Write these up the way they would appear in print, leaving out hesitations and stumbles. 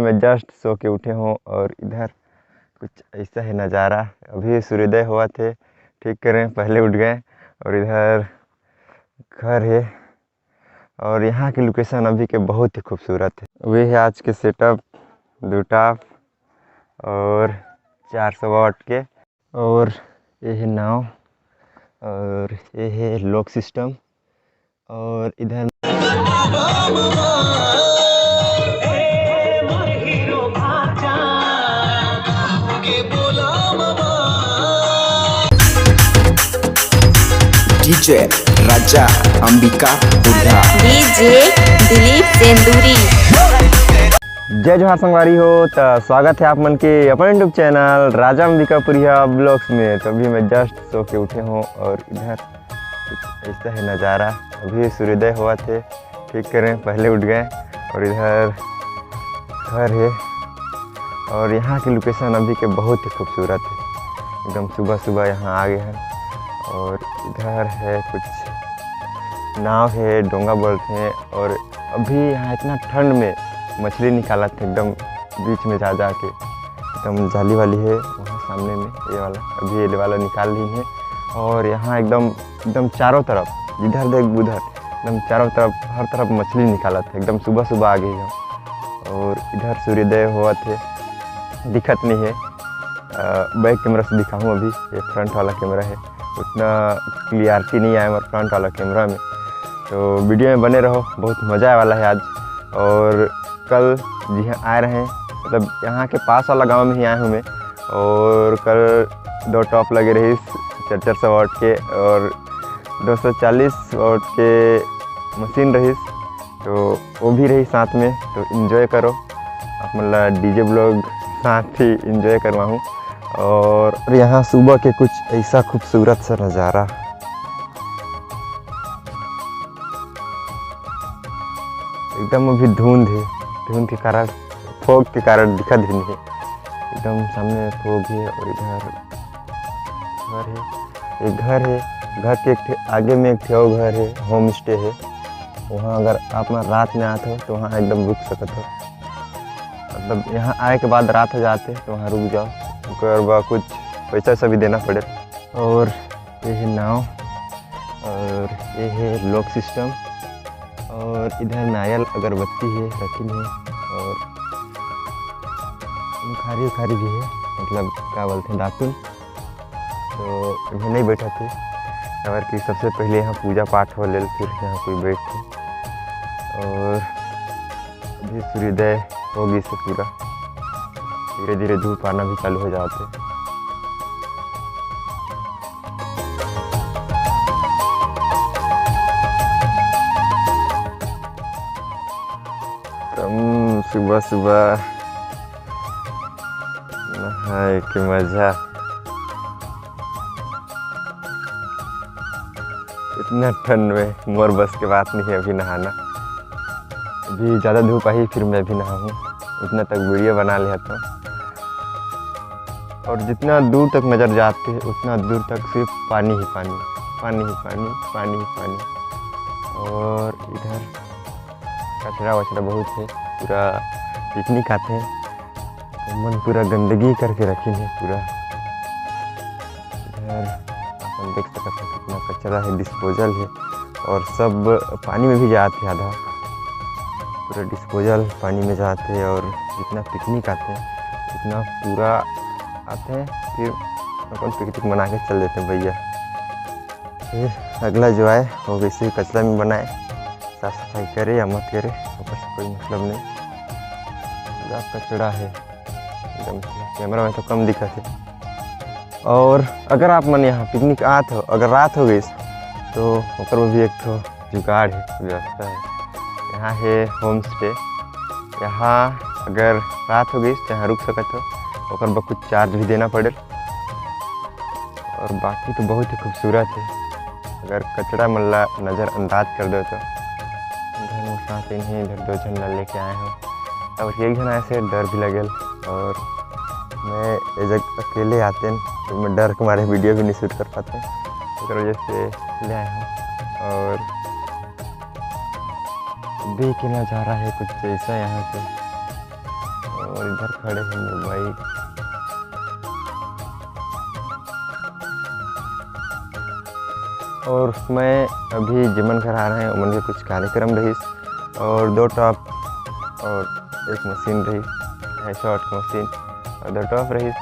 मैं just so के उठे हूँ और इधर कुछ ऐसा है नज़ारा। अभी सूर्योदय हुआ थे, ठीक करें पहले उठ गए। और इधर घर है और यहाँ की लोकेशन अभी के बहुत ही खूबसूरत है। वे है आज के सेटअप, 2 टाप और 400 वाट के, और ये है नाव, और ये है लॉक सिस्टम। और इधर डीजे राजा अंबिका बुढ़ा, डीजे दिलीप सेंदूरी। जय जोहार संगवारी हो, तो स्वागत है आप मन के अपन यूट्यूब चैनल राजा अंबिका पुरिया ब्लॉग्स में। तो अभी मैं जस्ट सो के उठे हूँ और इधर कुछ ऐसा है नज़ारा। अभी सूर्योदय हुआ थे, ठीक करें पहले उठ गए। और इधर घर है और यहाँ की लोकेशन अभी के बहुत ही खूबसूरत है। एकदम सुबह सुबह यहाँ आ गए हैं। और इधर है कुछ नाव है, डोंगा बोलते हैं। और अभी यहाँ इतना ठंड में मछली निकाला था एकदम बीच में जा के, एकदम जाली वाली है वहाँ सामने में, ये वाला अभी ये वाला निकाल ली है। और यहाँ एकदम चारों तरफ, जिधर देख उधर एकदम चारों तरफ हर तरफ मछली निकाला था। एकदम सुबह सुबह आ गई हम। और इधर सूर्योदय हुआ थे, दिखत नहीं है, बैक कैमरा से दिखाऊँ। अभी ये फ्रंट वाला कैमरा है, उतना क्लियरिटी नहीं आया हमारे फ्रंट वाला कैमरा में। तो वीडियो में बने रहो, बहुत मज़ा आने वाला है आज। और कल जी हाँ आए रहे हैं, मतलब यहाँ के पास वाला गांव में ही आए हूँ मैं। और कल 2 टॉप लगे रही 400 वाट के और 240 वाट के मशीन रही, तो वो भी रही साथ में। तो इन्जॉय करो आप, मतलब डीजे ब्लॉग साथ ही इन्जॉय करवाऊँ। और यहाँ सुबह के कुछ ऐसा खूबसूरत सा नज़ारा, एकदम अभी धुंध है, धुंध के कारण, फॉग के कारण दिखा नहीं है। एकदम सामने फॉग है। और इधर घर है, एक घर है, घर के आगे में एक और घर है, होम स्टे है। वहाँ अगर आप रात में आते हो तो वहाँ एकदम रुक सकते हो, मतलब यहाँ आए के बाद रात हो जाते तो वहाँ रुक जाओ, और कुछ पैसा सा भी देना पड़े। और ये है नाव, और ये है लॉक सिस्टम। और इधर नारियल अगरबत्ती है रखी है, और खारी खारी भी है, मतलब क्या बोलते हैं दातुन। तो इन्हें नहीं बैठा थे अगर कि सबसे पहले यहाँ पूजा पाठ हो ले, फिर यहाँ कोई बैठे। और अभी सूर्योदय होगी से पूरा धीरे धीरे धूप आना भी चालू हो जाते। तुम सुबह सुबह नहाए के मजा, इतना ठंड में मोर बस के बात नहीं है अभी नहाना। अभी ज़्यादा धूप आई फिर मैं भी नहाऊँ, उतना तक वीडियो बना लिया था। और जितना दूर तक नज़र जाते हैं उतना दूर तक सिर्फ पानी ही पानी, पानी ही पानी, पानी ही पानी। और इधर कचरा वचरा बहुत है, पूरा पिकनिक आते हैं तो मन पूरा गंदगी करके रखी है पूरा। इधर अपन देख सकते हैं कितना कचरा है, डिस्पोजल है, और सब पानी में भी जाते हैं, आधा पूरा डिस्पोजल पानी में जाते हैं। और जितना पिकनिक आते हैं उतना पूरा आते हैं, फिर अपन पिकनिक मना के चल देते हैं भैया। फिर अगला जो आए वो वैसे ही कचरा में बनाए, साफ सफाई करे या मत करे ऊपर से कोई मतलब नहीं, पूरा कचरा है एकदम। कैमरा में तो कम दिखत है। और अगर आप मन यहाँ पिकनिक आते हो, अगर रात हो गई तो ऊपर में भी एक तो जुगाड़ है, व्यवस्था है। यहाँ है होम स्टे, यहाँ अगर रात हो गई तो यहाँ रुक सकते हो, और कुछ चार्ज भी देना पड़े। और बाकी तो बहुत ही खूबसूरत है। अगर कचरा मल्ला नज़रअंदाज कर दो तो इधर मेरे साथ इन्हें इधर 2 जन लेके आए हैं, और एक जन ऐसे डर भी लगे। और मैं ये जगह अकेले आते हैं तो मैं डर के मारे वीडियो भी नहीं शूट कर पाते, इस वजह से ले आए हूँ। और देख के नज़ारा है कुछ ऐसा यहाँ पे। और इधर खड़े हैं मेरे भाई। और उसमें अभी जिमन घर आ रहे हैं, उमन के कुछ कार्यक्रम रही और 2 टॉप और 1 मशीन रही है, शॉर्ट मशीन और 2 टॉप रही।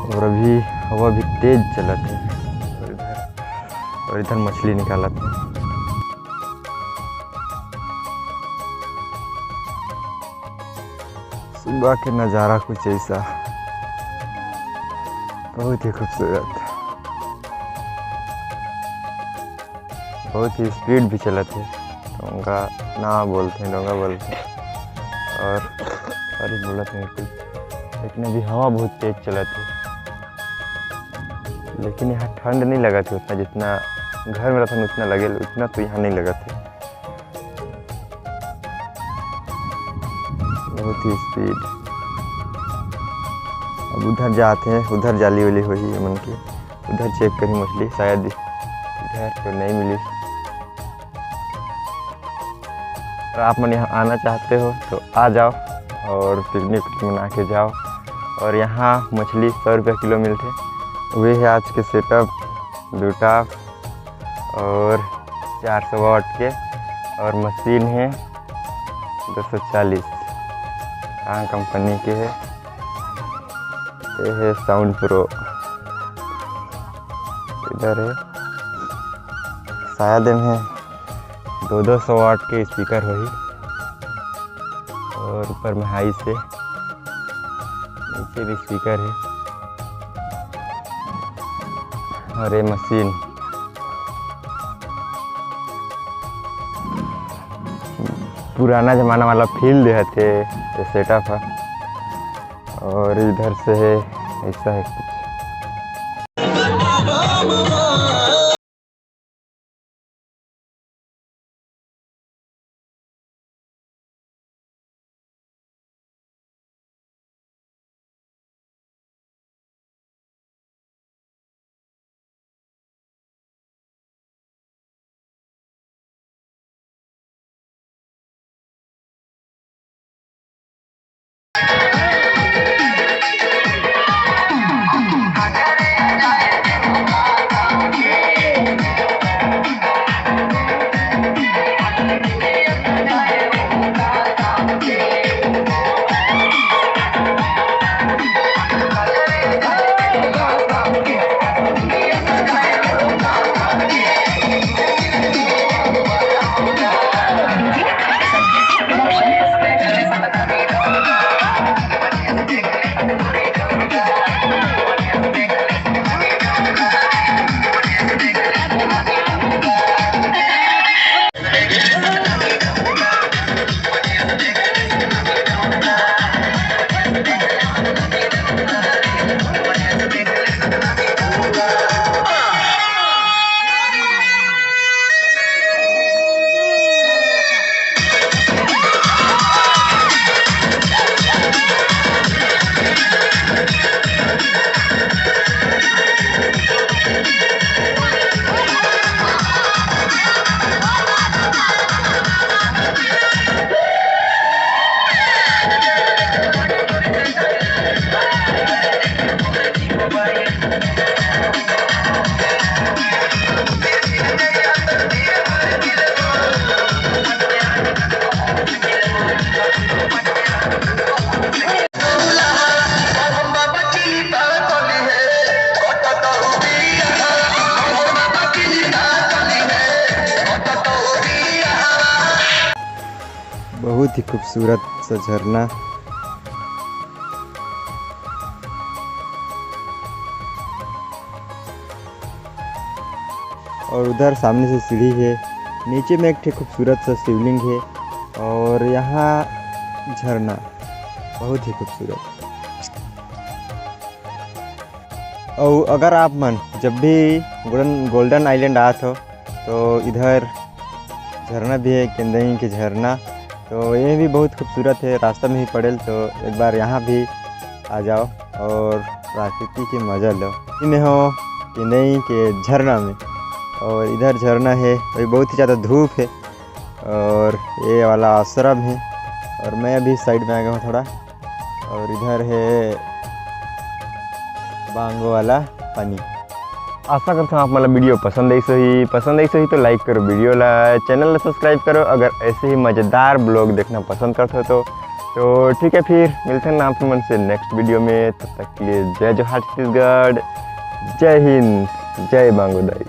और अभी हवा भी तेज चलत है और इधर मछली निकालत है। सुबह के नज़ारा कुछ ऐसा बहुत ही खूबसूरत, बहुत ही स्पीड भी चलत है। डोंगा ना बोलते हैं, डोंगा बोलते हैं और बोलत हैं कुछ, लेकिन अभी हवा बहुत तेज चलत है। लेकिन यहाँ ठंड नहीं लगा थी उतना, जितना घर में रहता उतना लगे, उतना तो यहाँ नहीं लगा था। बहुत ही स्पीड। अब उधर जाते हैं, उधर जाली वाली हुई है मन की, उधर चेक करी मछली, शायद इधर तो नहीं मिली। और आप मन यहाँ आना चाहते हो तो आ जाओ और पिकनिक मना के जाओ। और यहाँ मछली 100 रुपये किलो मिलते। वे है आज के सेटअप, 2 टॉप और 400 वाट के, और मशीन है 240 कहाँ कंपनी के है। ये है साउंड प्रो, इधर है शायद में 200 वाट के स्पीकर वही, और ऊपर में हाई से, नीचे भी स्पीकर है। और ये मशीन पुराना ज़माना वाला फील दे थे, ये सेटअप है। और इधर से है ऐसा है कुछ। बहुत ही खूबसूरत सा झरना। और उधर सामने से सीढ़ी है, नीचे में एक ठे खूबसूरत सा शिवलिंग है, और यहाँ झरना बहुत ही खूबसूरत। और अगर आप मन जब भी गोल्डन आइलैंड आत हो तो इधर झरना भी है, केंदई के झरना, तो ये भी बहुत खूबसूरत है, रास्ता में ही पड़ेल, तो एक बार यहाँ भी आ जाओ। और प्रकृति के मजा लो। मैं हूँ चेन्नई के झरना में और इधर झरना है, अभी बहुत ही ज़्यादा धूप है और ये वाला आश्रम है और मैं अभी साइड में आ गया हूँ थोड़ा। और इधर है बांगो वाला पानी। आशा करता हूँ आप मतलब वीडियो पसंद आई सही तो लाइक करो वीडियो ला, चैनल ला सब्सक्राइब करो अगर ऐसे ही मज़ेदार ब्लॉग देखना पसंद करते हो तो ठीक है। फिर मिलते हैं आप मन से नेक्स्ट वीडियो में, तब तक के लिए जय जोहार छत्तीसगढ़, जय हिंद, जय बांगोदाई।